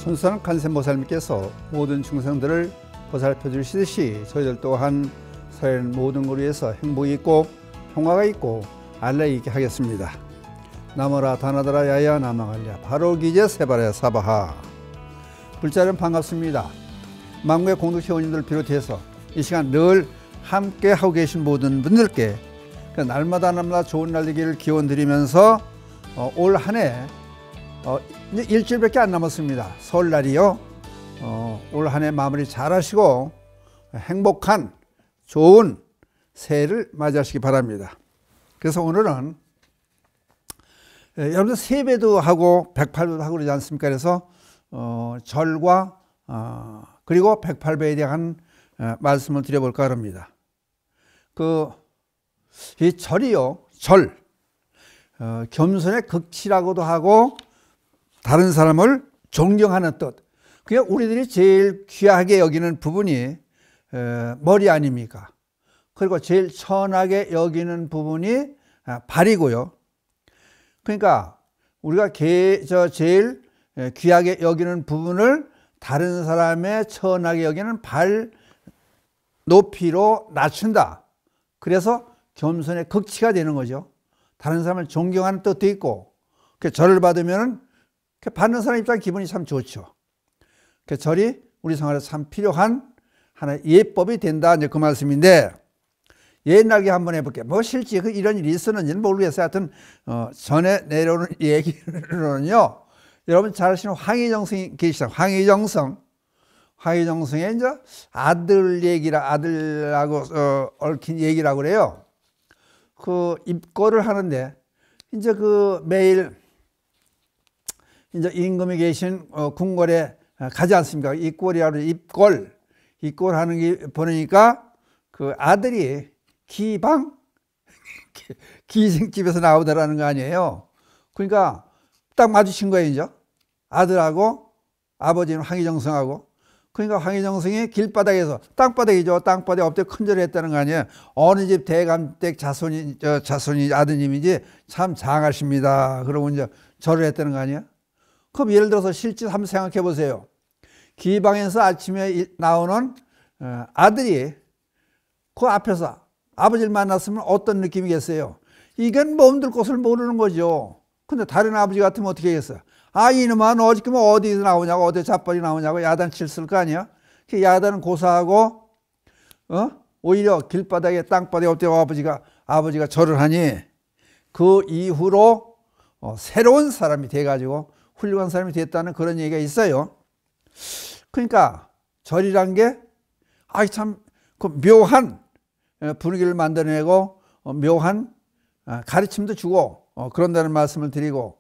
순수한 관세음보살님께서 모든 중생들을 보살펴 주시듯이 저희들 또한 사회는 모든 걸 위해서 행복이 있고 평화가 있고 안락이 있게 하겠습니다. 나무라 다나다라 야야 나마갈랴 바로 기제 세바레 사바하. 불자는 반갑습니다. 만국의 공덕 회원님들 비롯해서 이 시간 늘 함께 하고 계신 모든 분들께 날마다 좋은 날 되기를 기원드리면서 올 한 해 이제 일주일밖에 안 남았습니다. 설날이요. 올 한 해 마무리 잘 하시고 행복한 좋은 새해를 맞이하시기 바랍니다. 그래서 오늘은 여러분들 세배도 하고 백팔배도 하고 그러지 않습니까? 그래서 절과 그리고 백팔배에 대한 말씀을 드려볼까 합니다. 이 절이요, 절 겸손의 극치라고도 하고 다른 사람을 존경하는 뜻. 그게 우리들이 제일 귀하게 여기는 부분이 머리 아닙니까? 그리고 제일 천하게 여기는 부분이 발이고요. 그러니까 우리가 제일 귀하게 여기는 부분을 다른 사람의 천하게 여기는 발 높이로 낮춘다. 그래서 겸손의 극치가 되는 거죠. 다른 사람을 존경하는 뜻도 있고, 절을 받으면 받는 사람 입장 기분이 참 좋죠. 절이 우리 생활에 참 필요한 하나의 예법이 된다. 이제 그 말씀인데, 옛날에 한번 해볼게요. 뭐 실제 이런 일이 있었는지는 모르겠어요. 하여튼 전에 내려오는 얘기로는요, 여러분 잘 아시는 황희정성이 계시죠. 황희정성의 이제 아들하고 얽힌 얘기라고 그래요. 입고를 하는데 이제 매일 이제 임금이 계신 궁궐에 가지 않습니까? 입골이라고 입골 하는 게 보니까 아들이 기생집에서 나오더라는 거 아니에요. 그러니까 딱 마주친 거예요, 이제. 아들하고 아버지는 황희정성하고. 그러니까 황희정성이 길바닥에서 땅바닥이죠. 땅바닥에 엎드려 큰절을 했다는 거 아니에요. 어느 집 대감댁 자손이 아드님이지 참 장하십니다. 그러고 이제 절을 했다는 거 아니에요. 그럼 예를 들어서 실제 한번 생각해 보세요. 기방에서 아침에 나오는 아들이 그 앞에서 아버지를 만났으면 어떤 느낌이겠어요? 이건 몸둘 곳을 모르는 거죠. 근데 다른 아버지 같으면 어떻게 하겠어요? 이놈아 너 어저께 뭐 어디서 나오냐고, 어디 잡벌이 나오냐고 야단 칠쓸 거 아니야? 그 야단은 고사하고 오히려 길바닥에 땅바닥에 엎드려 아버지가 절을 하니 그 이후로 새로운 사람이 돼가지고 훌륭한 사람이 됐다는 그런 얘기가 있어요. 그러니까 절이란 게 참 묘한 분위기를 만들어내고 묘한 가르침도 주고 그런다는 말씀을 드리고,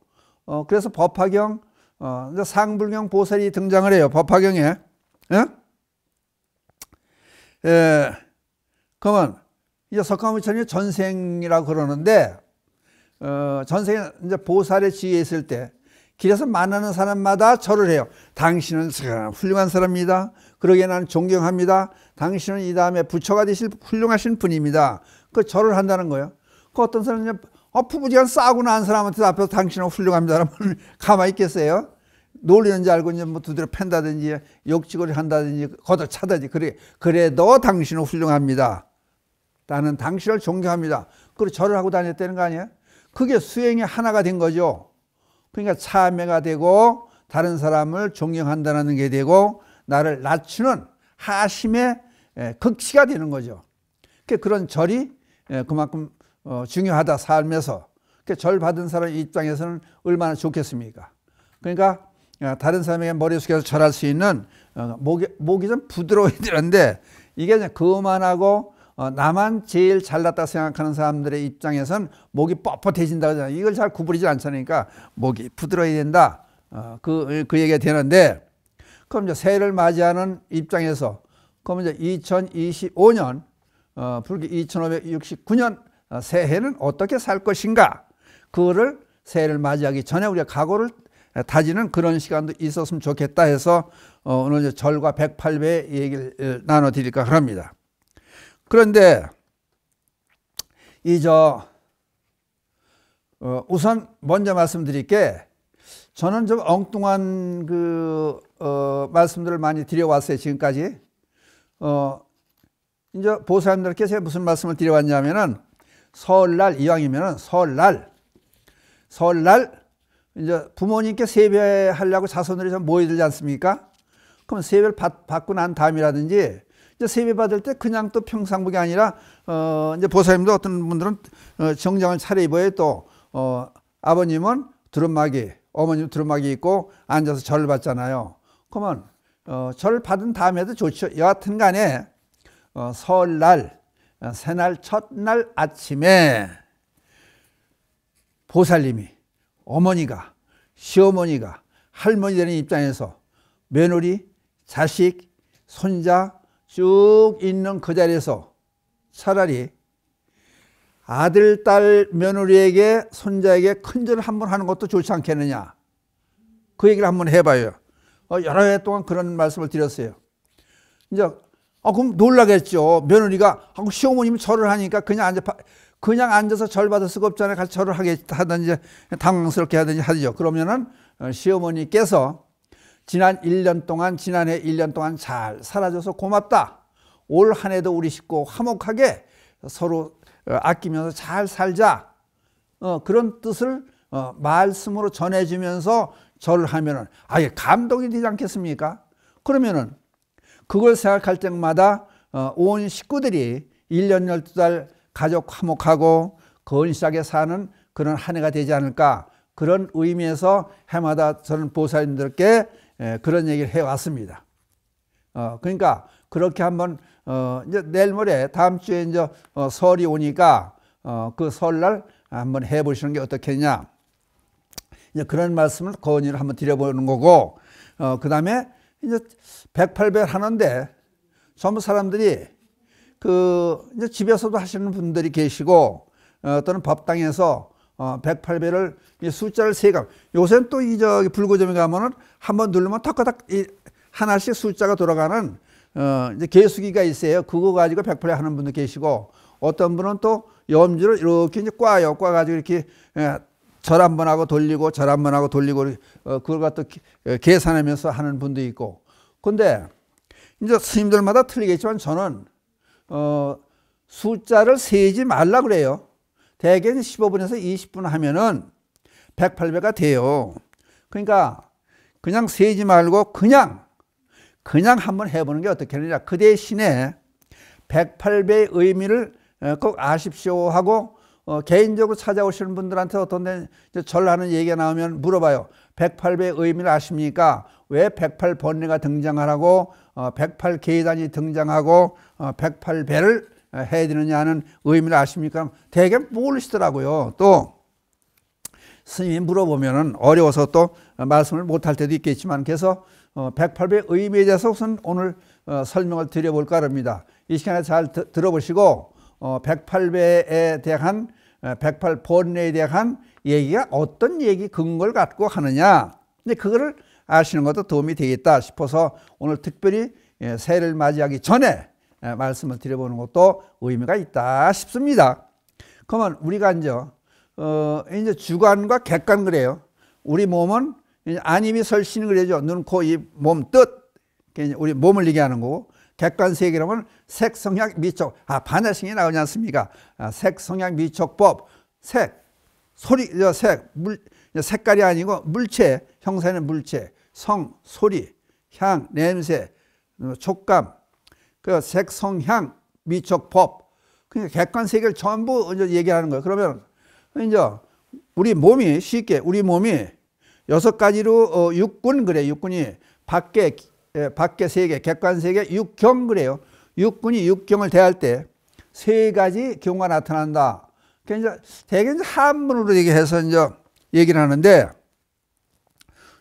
그래서 법화경 상불경 보살이 등장을 해요. 법화경에. 그러면 이제 석가모니처럼이 전생이라고 그러는데, 전생에 이제 보살의 지위에 있을 때 길에서 만나는 사람마다 절을 해요. 당신은 훌륭한 사람입니다. 그러기에 나는 존경합니다. 당신은 이 다음에 부처가 되실 훌륭하신 분입니다. 그 절을 한다는 거예요. 어떤 사람은 푸부지간 싸고 난 사람한테 앞에서 당신은 훌륭합니다. 그러면 가만히 있겠어요? 놀리는 줄 알고 이제 뭐 두드려 팬다든지 욕지거리 한다든지 걷어차다든지 그래도 당신은 훌륭합니다. 나는 당신을 존경합니다. 그리고 절을 하고 다녔다는 거 아니에요? 그게 수행이 하나가 된 거죠. 그러니까 참회가 되고 다른 사람을 존경한다는 게 되고 나를 낮추는 하심의 극치가 되는 거죠. 그런 절이 그만큼 중요하다, 삶에서. 절 받은 사람 입장에서는 얼마나 좋겠습니까? 그러니까 다른 사람에게 머리 숙여서 절할 수 있는 목이 좀 부드러워야 되는데, 이게 이제 그만하고 나만 제일 잘났다 생각하는 사람들의 입장에서는 목이 뻣뻣해진다 그러잖아요. 이걸 잘 구부리지 않잖아요. 그러니까 목이 부드러워야 된다. 그 얘기가 되는데, 그럼 이제 새해를 맞이하는 입장에서, 그럼 이제 2025년, 불교 2569년 새해는 어떻게 살 것인가? 그거를 새해를 맞이하기 전에 우리가 각오를 다지는 그런 시간도 있었으면 좋겠다 해서 오늘 이제 절과 108배 얘기를 나눠드릴까 합니다. 그런데 우선 먼저 말씀드릴 게 저는 좀 엉뚱한 말씀들을 많이 드려왔어요, 지금까지. 이제 보살님들께 제가 무슨 말씀을 드려왔냐면은, 설날, 이왕이면은 설날, 이제 부모님께 세배하려고 자손들이 좀 모여들지 않습니까? 그럼 세배를 받고 난 다음이라든지, 이제 세배 받을 때 그냥 또 평상복이 아니라, 이제 보살님도 어떤 분들은 정장을 차려입어야 또, 아버님은 두루마기, 어머님 두루마기 입고 앉아서 절을 받잖아요. 그러면 절을 받은 다음에도 좋죠. 여하튼 간에 설날, 새날 첫날 아침에 보살님이, 어머니가, 시어머니가, 할머니 되는 입장에서 며느리, 자식, 손자 쭉 있는 그 자리에서 차라리 아들, 딸, 며느리에게, 손자에게 큰절을 한번 하는 것도 좋지 않겠느냐. 그 얘기를 한번 해봐요. 여러 해 동안 그런 말씀을 드렸어요. 이제, 그럼 놀라겠죠. 며느리가, 시어머님이 절을 하니까 그냥 앉아서 절 받을 수가 없잖아요. 같이 절을 하든지, 당황스럽게 하든지 하죠. 그러면은, 시어머니께서 지난해 1년 동안 잘 살아줘서 고맙다. 올 한 해도 우리 식구 화목하게 서로 아끼면서 잘 살자. 그런 뜻을 말씀으로 전해주면서 절을 하면은 아예 감동이 되지 않겠습니까? 그러면은 그걸 생각할 때마다 온 식구들이 1년 12달 가족 화목하고 건실하게 사는 그런 한 해가 되지 않을까. 그런 의미에서 해마다 저는 보살님들께 그런 얘기를 해왔습니다. 그러니까 그렇게 한번 이제 내일 모레 다음 주에 이제 설이 오니까 그 설날 한번 해보시는 게 어떻겠냐. 이제 그런 말씀을 건의를 한번 드려보는 거고, 그 다음에 이제 108배를 하는데 전부 사람들이 이제 집에서도 하시는 분들이 계시고, 또는 법당에서 108배를 숫자를 세가. 요새는 또 불구점에 가면은 한번 누르면 탁탁 하나씩 숫자가 돌아가는 이제 계수기가 있어요. 그거 가지고 108배 하는 분도 계시고, 어떤 분은 또 염주를 이렇게 이제 꽈요. 꽈가지고 이렇게 절 한 번 하고 돌리고, 절 한 번 하고 돌리고, 그걸 갖다 계산하면서 하는 분도 있고. 근데 이제 스님들마다 틀리겠지만 저는 숫자를 세지 말라 그래요. 대개 15분에서 20분 하면은 108배가 돼요. 그러니까 그냥 세지 말고 그냥 한번 해보는 게 어떻겠느냐. 그 대신에 108배의 의미를 꼭 아십시오 하고, 개인적으로 찾아오시는 분들한테 어떤 데 절하는 얘기가 나오면 물어봐요. 108배의 의미를 아십니까? 왜 108번뇌가 등장하라고 108계단이 등장하고 108배를 해야 되느냐는 의미를 아십니까? 대개 모르시더라고요. 또 스님이 물어보면은 어려워서 또 말씀을 못할 때도 있겠지만, 그래서 108배의 의미에 대해서 우선 오늘 설명을 드려볼까 합니다. 이 시간에 잘 들어보시고 108배에 대한 108번뇌에 대한 얘기가 어떤 얘기 근거를 갖고 하느냐. 근데 그거를 아시는 것도 도움이 되겠다 싶어서 오늘 특별히 새해를 맞이하기 전에 말씀을 드려보는 것도 의미가 있다 싶습니다. 그러면 우리가 이제 주관과 객관 그래요. 우리 몸은 안입이 설신이 그래죠. 눈, 코, 입, 몸, 뜻. 우리 몸을 얘기하는 거고, 객관세계라면 색, 성향, 미촉. 반야신이 나오지 않습니까? 색, 성향, 미촉법. 색, 소리, 색, 색깔이 아니고 물체, 형상의 물체. 성, 소리, 향, 냄새, 촉감. 그 색, 성향, 미촉법. 그러니까 객관세계를 전부 이제 얘기하는 거예요. 그러면 이제 우리 몸이 쉽게, 우리 몸이 6가지로 육군 그래. 육군이 밖에 세계, 객관세계, 육경 그래요. 육군이 육경을 대할 때 3가지 경우가 나타난다. 그러니까 대개 이제 한문으로 얘기해서 이제 얘기를 하는데,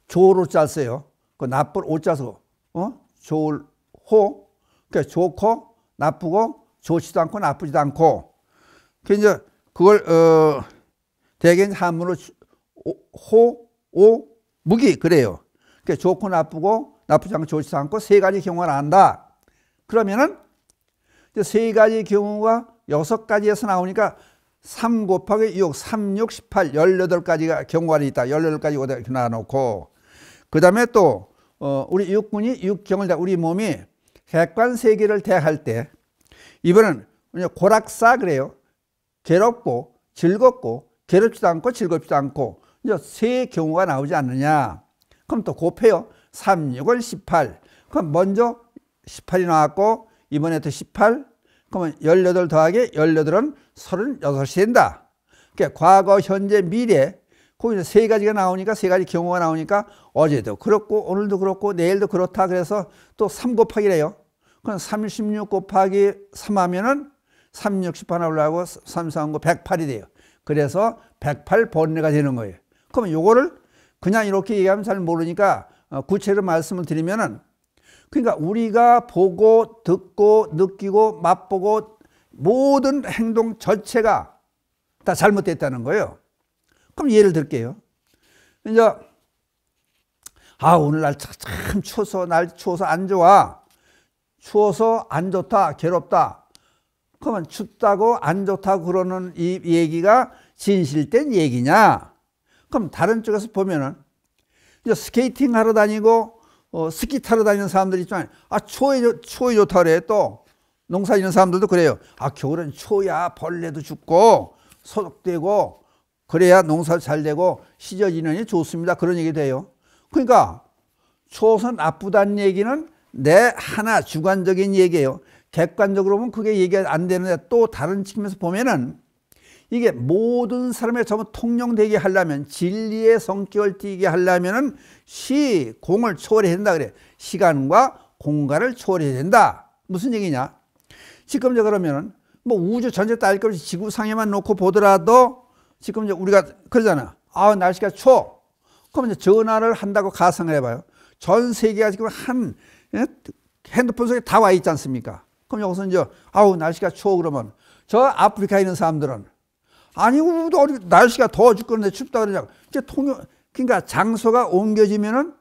조로 짰어요. 그 나쁠 오 짜서 좋을 호. 그러니까 좋고 나쁘고, 좋지도 않고 나쁘지도 않고. 그러니까 이제 그걸 대개 한문으로 호, 오, 무기 그래요. 그러니까 좋고 나쁘고 나쁘지 않고 좋지 않고 3가지 경우가 난다. 그러면은 3가지 경우가 6가지에서 나오니까 3 곱하기 6, 3, 6, 18, 18가지가 경우가 있다. 18가지 이렇게 나눠놓고, 그 다음에 또, 우리 육군이 육경을, 우리 몸이 객관 세계를 대할 때, 이번엔 고락사 그래요. 괴롭고, 즐겁고, 괴롭지도 않고, 즐겁지도 않고, 이제 세 경우가 나오지 않느냐. 그럼 또 곱해요. 3, 6은 18. 그럼 먼저 18이 나왔고, 이번에 또 18. 그러면 18 더하기 18은 36이 된다. 그러니까 과거, 현재, 미래. 거기서 세 가지가 나오니까, 세 가지 경우가 나오니까 어제도 그렇고, 오늘도 그렇고, 내일도 그렇다. 그래서 또 3 곱하기래요. 그럼 36 곱하기 3 하면은 360 하나 올라가고 3, 4, 9, 108이 돼요. 그래서 108번뇌가 되는 거예요. 그러면 요거를 그냥 이렇게 얘기하면 잘 모르니까 구체로 말씀을 드리면은, 그러니까 우리가 보고 듣고 느끼고 맛보고 모든 행동 전체가 다 잘못됐다는 거예요. 그럼 예를 들게요. 이제 오늘 날 참 추워서, 날 추워서 안 좋아. 추워서 안 좋다, 괴롭다. 그러면 춥다고 안 좋다고 그러는 이 얘기가 진실된 얘기냐? 그럼 다른 쪽에서 보면은 이제 스케이팅 하러 다니고 스키 타러 다니는 사람들 있잖아요. 추워야 좋다 그래. 또 농사 짓는 사람들도 그래요. 겨울엔 추워야 벌레도 죽고 소독되고 그래야 농사 잘 되고 시절 인연이 좋습니다. 그런 얘기 돼요. 그러니까 추워서 나쁘다는 얘기는 내 하나 주관적인 얘기예요. 객관적으로 보면 그게 얘기가 안 되는데, 또 다른 측면에서 보면은 이게 모든 사람의 전부 통용되게 하려면, 진리의 성격을 띠게 하려면은 공을 초월해야 된다 그래. 시간과 공간을 초월해야 된다. 무슨 얘기냐? 지금 이제 그러면은 뭐 우주 전체 따질 것 없이 지구상에만 놓고 보더라도 지금 이제 우리가 그러잖아. 날씨가 추워. 그럼 이제 전화를 한다고 가상을 해봐요. 전 세계가 지금 핸드폰 속에 다 와 있지 않습니까? 그럼 여기서 이제 날씨가 추워 그러면 저 아프리카에 있는 사람들은 날씨가 더워 죽겠는데 춥다 그러냐고. 그러니까 장소가 옮겨지면은,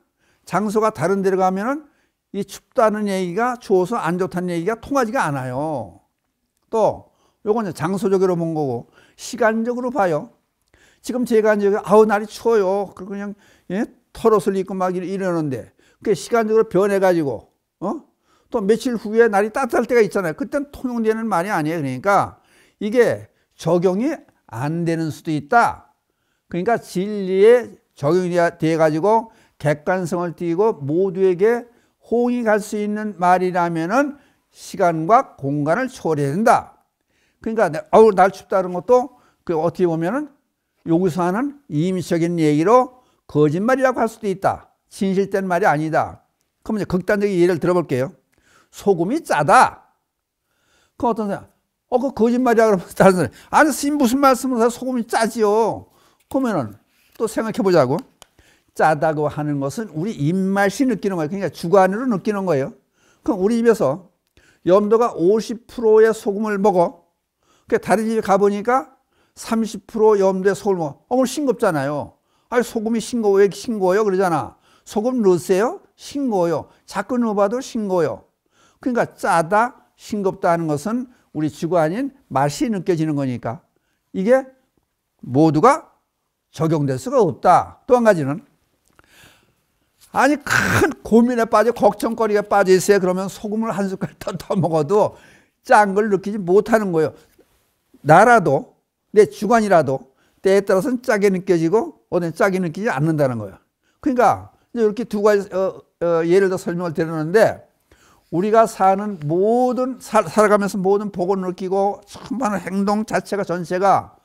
장소가 다른 데로 가면은 이 춥다는 얘기가 추워서 안 좋다는 얘기가 통하지가 않아요. 또 요건 이제 장소적으로 본 거고, 시간적으로 봐요. 지금 제가 이제 날이 추워요. 그리고 그냥 털옷을 입고 막 이러는데 그게 시간적으로 변해가지고 또 며칠 후에 날이 따뜻할 때가 있잖아요. 그때는 통용되는 말이 아니에요. 그러니까 이게 적용이 안 되는 수도 있다. 그러니까 진리에 적용이 돼가지고 객관성을 띠고 모두에게 호응이 갈 수 있는 말이라면은 시간과 공간을 초월해야 된다. 그러니까 날 춥다는 것도 그 어떻게 보면은 여기서 하는 임시적인 얘기로 거짓말이라고 할 수도 있다. 진실된 말이 아니다. 그럼 이제 극단적인 예를 들어볼게요. 소금이 짜다. 그럼 어떤 사람, 그 거짓말이야. 그러면 다른 사람, 스님 무슨 말씀을 해서 소금이 짜지요. 그러면은 또 생각해보자고. 짜다고 하는 것은 우리 입맛이 느끼는 거예요. 그러니까 주관으로 느끼는 거예요. 그럼 우리 집에서 염도가 50%의 소금을 먹어. 다른 집에 가보니까 30% 염도의 소금을 먹어. 오늘 싱겁잖아요. 소금이 싱거워. 왜 싱거워요? 그러잖아. 소금 넣으세요? 싱거워요. 자꾸 넣어봐도 싱거워요. 그러니까 짜다, 싱겁다 하는 것은 우리 주관인 맛이 느껴지는 거니까 이게 모두가 적용될 수가 없다. 또 한 가지는 큰 고민에 빠져 걱정거리에 빠져 있어요. 그러면 소금을 한 숟갈 더 먹어도 짠 걸 느끼지 못하는 거예요. 나라도 내 주관이라도 때에 따라서는 짜게 느껴지고 어떤 짜게 느끼지 않는다는 거예요. 그러니까 이렇게 두 가지 예를 들어 설명을 드렸는데, 우리가 사는 살아가면서 모든 복을 느끼고 수많은 행동 자체가 전체가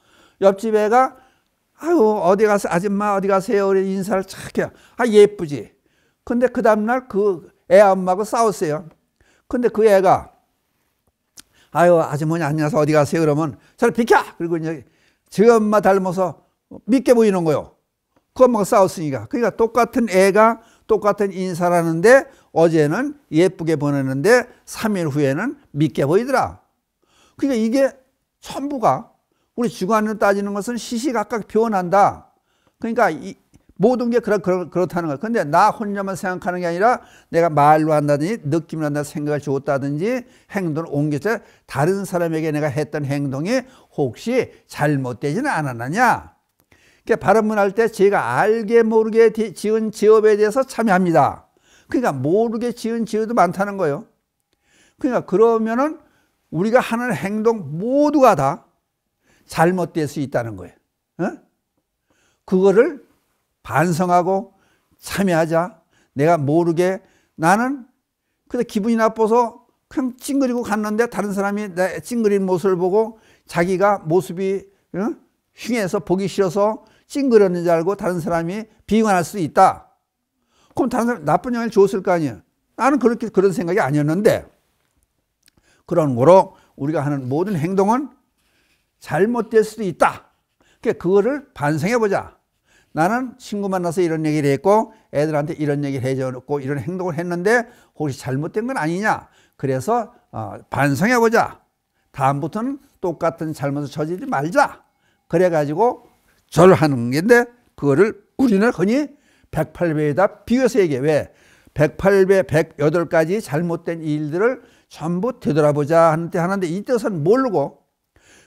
옆집 애가 어디 가세요? 아줌마 어디 가세요? 우리 인사를 착 해요. 예쁘지. 근데 그 다음날 그 애 엄마하고 싸웠어요. 근데 그 애가 아주머니 안녕하세요. 어디 가세요? 그러면 저를 비켜! 그리고 이제 저 엄마 닮아서 믿게 보이는 거예요. 그 엄마가 싸웠으니까. 그러니까 똑같은 애가 똑같은 인사를 하는데 어제는 예쁘게 보냈는데 3일 후에는 믿게 보이더라. 그러니까 이게 전부가 우리 주관으로 따지는 것은 시시각각 변한다. 그러니까 모든 게 그렇다는 거예요. 근데 나 혼자만 생각하는 게 아니라 내가 말로 한다든지 느낌을 한다든지 생각을 주었다든지 행동을 옮겨서 다른 사람에게 내가 했던 행동이 혹시 잘못되지는 않았느냐. 그러니까 발언문할 때 제가 알게 모르게 지은 지업에 대해서 참여합니다. 그러니까 모르게 지은 지업도 많다는 거예요. 그러니까 그러면은 우리가 하는 행동 모두가 다 잘못될 수 있다는 거예요. 그거를 반성하고 참여하자. 내가 모르게 나는 근데 기분이 나빠서 그냥 찡그리고 갔는데 다른 사람이 내 찡그린 모습을 보고 자기가 모습이 흉해서 보기 싫어서 찡그렸는 줄 알고 다른 사람이 비관할 수 있다. 그럼 다른 사람 나쁜 영향을 줬을 거 아니에요. 나는 그런 생각이 아니었는데 그런 거로 우리가 하는 모든 행동은 잘못될 수도 있다. 그러니까 그거를 반성해 보자. 나는 친구 만나서 이런 얘기를 했고 애들한테 이런 얘기를 해줬고 이런 행동을 했는데 혹시 잘못된 건 아니냐. 그래서 반성해 보자. 다음부터는 똑같은 잘못을 저지르지 말자. 그래가지고 절을 하는 건데 그거를 우리는 흔히 108배에다 비교해서 얘기해. 왜? 108배 108가지 잘못된 일들을 전부 되돌아보자 하는데 이 뜻은 모르고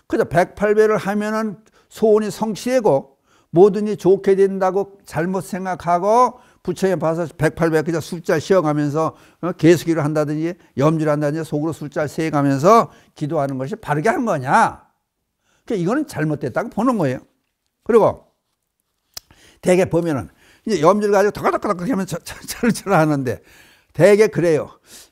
그저 108배를 하면은 소원이 성취되고 모든 일이 좋게 된다고 잘못 생각하고 부처에 봐서 108배 그저 숫자를 쉬어가면서 계수기를 한다든지 염주를 한다든지 속으로 숫자를 세가면서 기도하는 것이 바르게 한 거냐. 그러니까 이거는 잘못됐다고 보는 거예요. 그리고 대개 보면은 이제 염주를 가지고 덕덕덕덕 하면 철철 하는데 대개 그래요.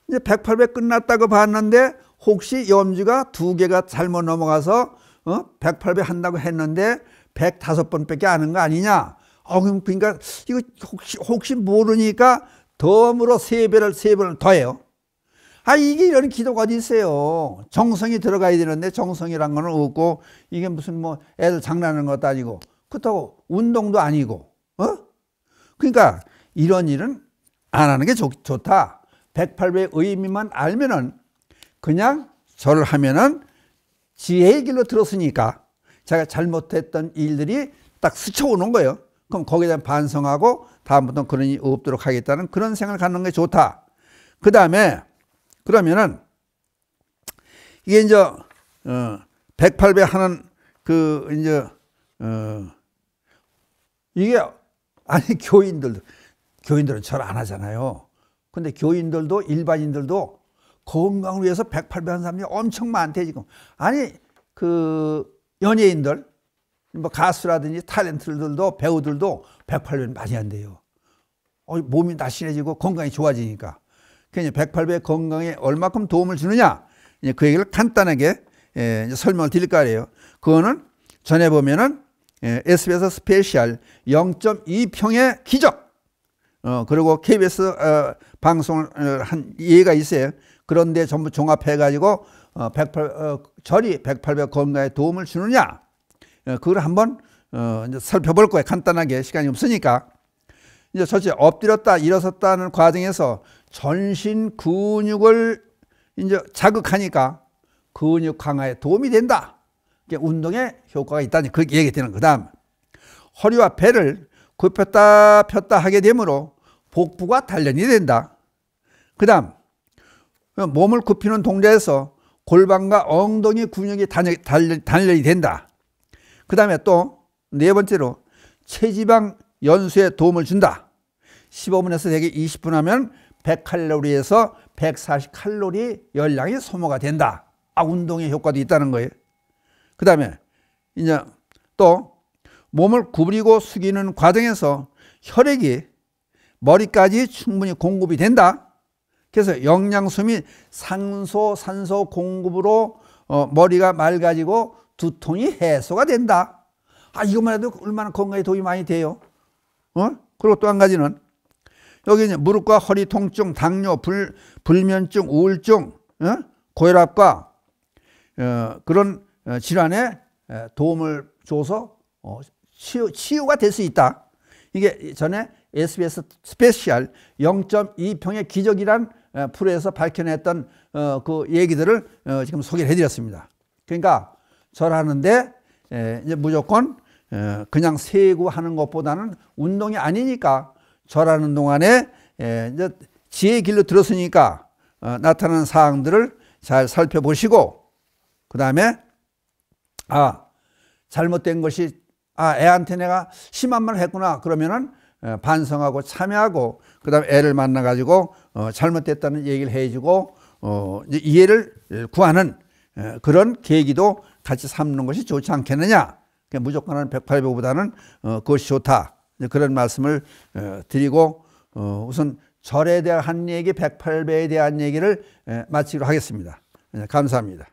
이제 108배 끝났다고 봤는데 혹시 염주가 2개가 잘못 넘어가서 108배 한다고 했는데 105번밖에 안 한 거 아니냐. 그러니까 이거 혹시 모르니까 덤으로 3배를 더해요. 이게 이런 기도가 어디 있어요. 정성이 들어가야 되는데 정성이란 거는 없고 이게 무슨 뭐 애들 장난하는 것도 아니고 그렇다고 운동도 아니고 그러니까 이런 일은 안 하는 게 좋다. 108배의 의미만 알면은 그냥 절을 하면은 지혜의 길로 들었으니까 자기가 잘못했던 일들이 딱 스쳐오는 거예요. 그럼 거기에 대한 반성하고 다음부터는 그런 일이 없도록 하겠다는 그런 생각을 갖는 게 좋다. 그 다음에 그러면은 이게 이제 108배 하는 이게 교인들은 절 안 하잖아요. 근데 교인들도 일반인들도 건강을 위해서 108배 하는 사람이 엄청 많대 지금. 연예인들 뭐 가수라든지 탤런트들도 배우들도 108배는 많이 한대요. 몸이 날씬해지고 건강이 좋아지니까. 그러니까 108배 건강에 얼마큼 도움을 주느냐 그 얘기를 간단하게 설명을 드릴까 해요. 그거는 전에 보면은 SBS 스페셜 0.2평의 기적 그리고 KBS 방송을 한 예가 있어요. 그런데 전부 종합해 가지고 절이 108배 건강에 도움을 주느냐 그걸 한번 이제 살펴볼 거예요. 간단하게 시간이 없으니까. 이제 첫째 엎드렸다 일어섰다는 과정에서 전신 근육을 이제 자극하니까 근육 강화에 도움이 된다. 운동에 효과가 있다니 그렇게 얘기되는. 그다음 허리와 배를 굽혔다 폈다 하게 되므로 복부가 단련이 된다. 그다음 몸을 굽히는 동작에서 골반과 엉덩이 근육이 단련이 된다. 그 다음에 또 네 번째로 체지방 연수에 도움을 준다. 15분에서 대개 20분 하면 100칼로리에서 140칼로리 열량이 소모가 된다. 운동의 효과도 있다는 거예요. 그 다음에 이제 또 몸을 구부리고 숙이는 과정에서 혈액이 머리까지 충분히 공급이 된다. 그래서 영양소 및 산소 공급으로 머리가 맑아지고 두통이 해소가 된다. 이것만 해도 얼마나 건강에 도움이 많이 돼요. 그리고 또 한 가지는 여기 이제 무릎과 허리 통증, 당뇨, 불면증, 우울증, 고혈압과 그런 질환에 도움을 줘서 치유가 될 수 있다. 이게 전에 SBS 스페셜 0.2평의 기적이란 프로에서 밝혀냈던 그 얘기들을 지금 소개를 해드렸습니다. 그러니까 절하는데 이제 무조건 그냥 세고 하는 것보다는 운동이 아니니까 절하는 동안에 이제 지혜의 길로 들었으니까 나타나는 사항들을 잘 살펴보시고, 그 다음에 잘못된 것이 애한테 내가 심한 말을 했구나 그러면은 반성하고 참여하고, 그 다음에 애를 만나 가지고 잘못됐다는 얘기를 해주고 이제 이해를 구하는 그런 계기도 같이 삼는 것이 좋지 않겠느냐. 무조건 하는 108배보다는 그것이 좋다, 그런 말씀을 드리고 우선 절에 대한 얘기, 108배에 대한 얘기를 마치도록 하겠습니다. 감사합니다.